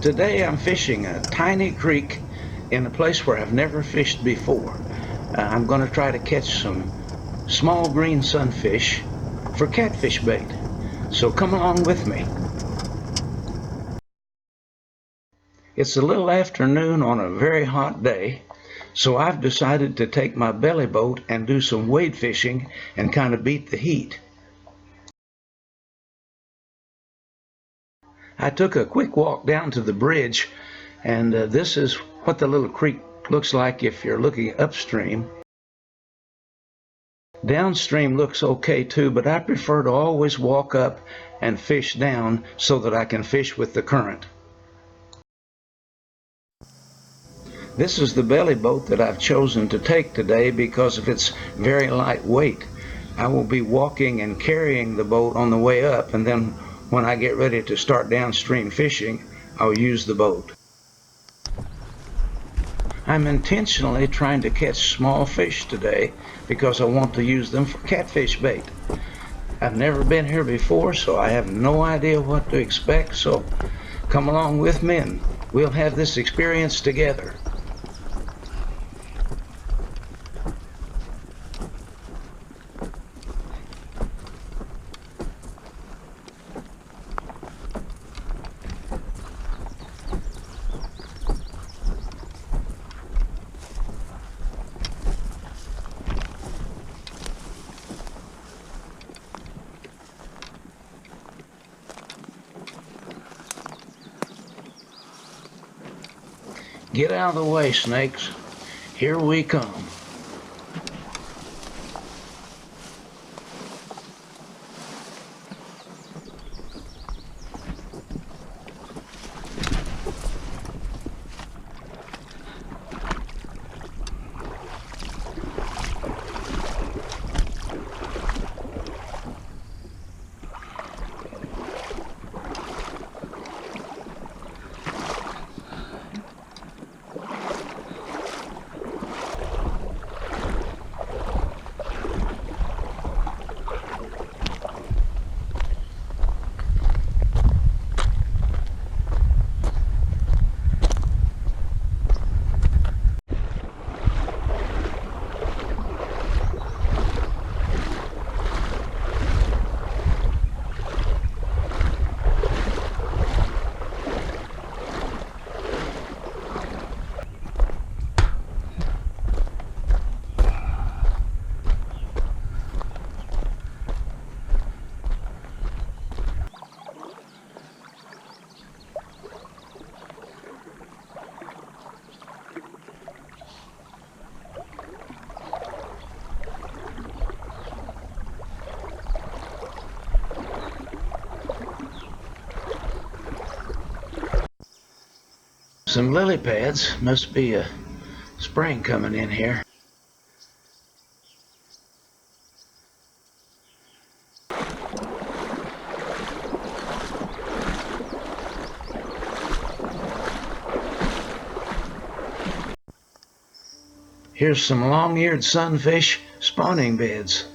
Today I'm fishing a tiny creek in a place where I've never fished before. I'm going to try to catch some small green sunfish for catfish bait. So come along with me. It's a little afternoon on a very hot day, so I've decided to take my belly boat and do some wade fishing and kind of beat the heat. I took a quick walk down to the bridge, and this is what the little creek looks like if you're looking upstream. Downstream looks okay too, but I prefer to always walk up and fish down so that I can fish with the current. This is the belly boat that I've chosen to take today because of its very lightweight. I will be walking and carrying the boat on the way up, and then when I get ready to start downstream fishing, I'll use the boat. I'm intentionally trying to catch small fish today because I want to use them for catfish bait. I've never been here before, so I have no idea what to expect, so come along with me and we'll have this experience together. Get out of the way, snakes. Here we come. Some lily pads. Must be a spring coming in here. Here's some long-eared sunfish spawning beds.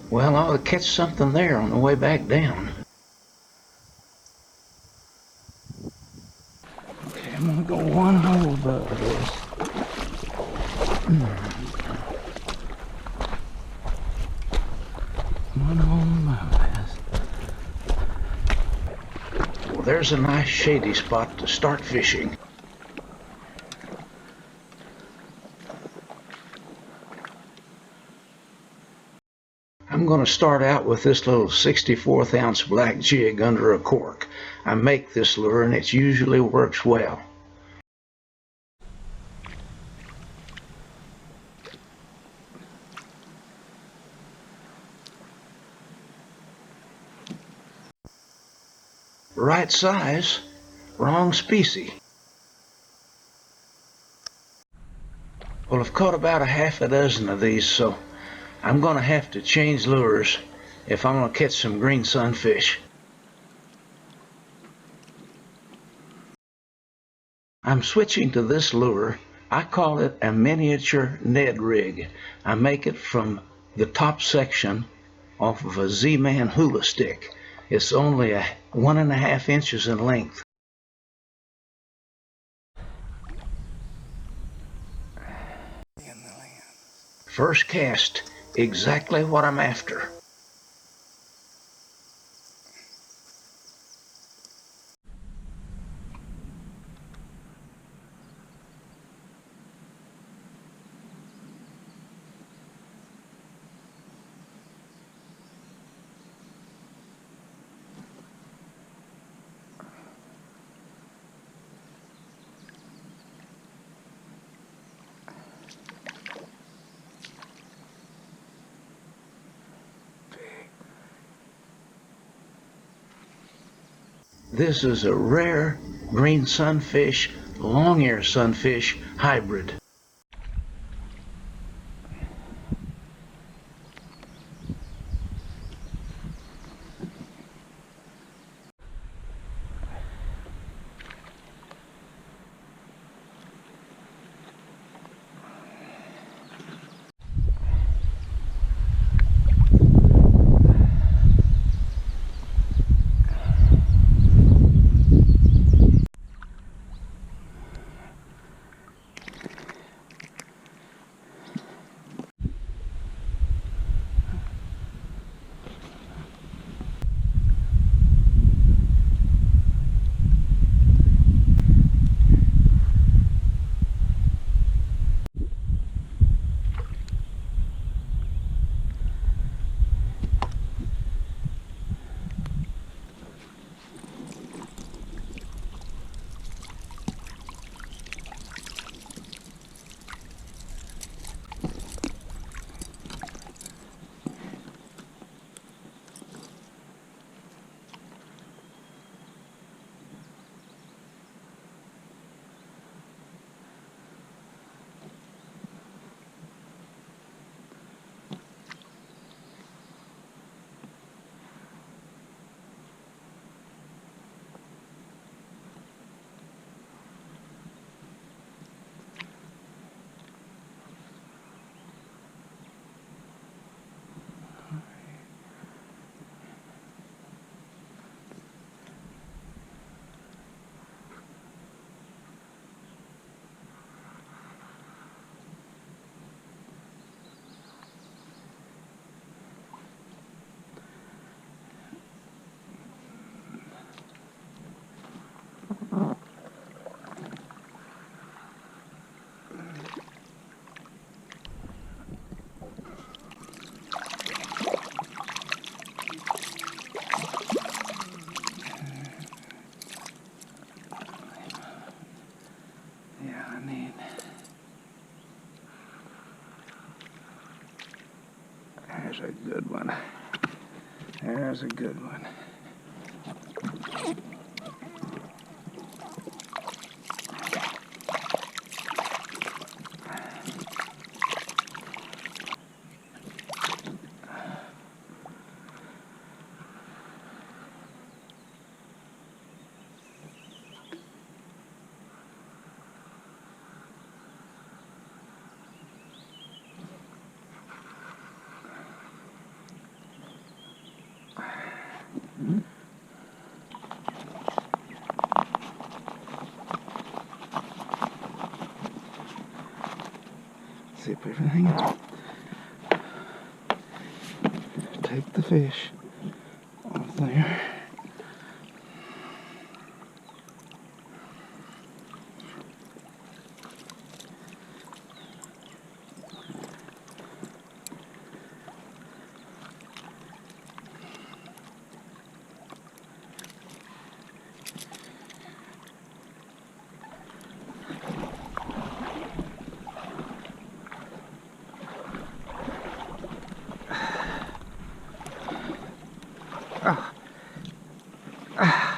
Well, I ought to catch something there on the way back down. Okay, I'm gonna go one hole above this. One hole above this. Well, there's a nice shady spot to start fishing. I'm going to start out with this little 64th ounce black jig under a cork. I make this lure and it usually works well. Right size, wrong species. Well, I've caught about a half a dozen of these, so I'm going to have to change lures if I'm going to catch some green sunfish. I'm switching to this lure. I call it a miniature Ned rig. I make it from the top section off of a Z-Man hula stick. It's only 1.5 inches in length. First cast, exactly what I'm after. This is a rare green sunfish, long-ear sunfish hybrid. There's a good one. There's a good one. Zip everything up. Take the fish off there. Ah. Ah.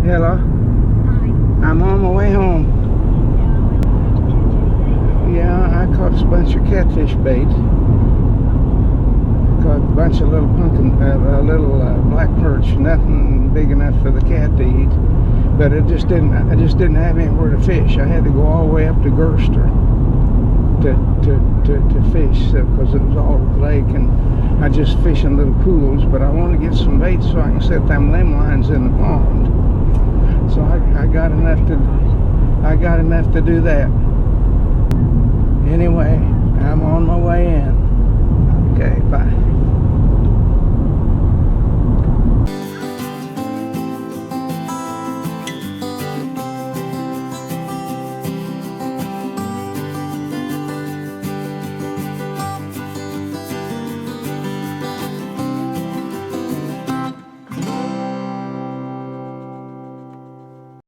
Hello. I'm on my way home. Yeah, I caught a bunch of catfish bait. Caught a bunch of little black perch, nothing big enough for the cat to eat. But I just didn't have anywhere to fish. I had to go all the way up to Gerster to fish, because it was all lake, and I just fish in little pools. But I want to get some bait so I can set them limb lines in the pond. So I got enough to do that. Anyway, I'm on my way in. Okay, bye.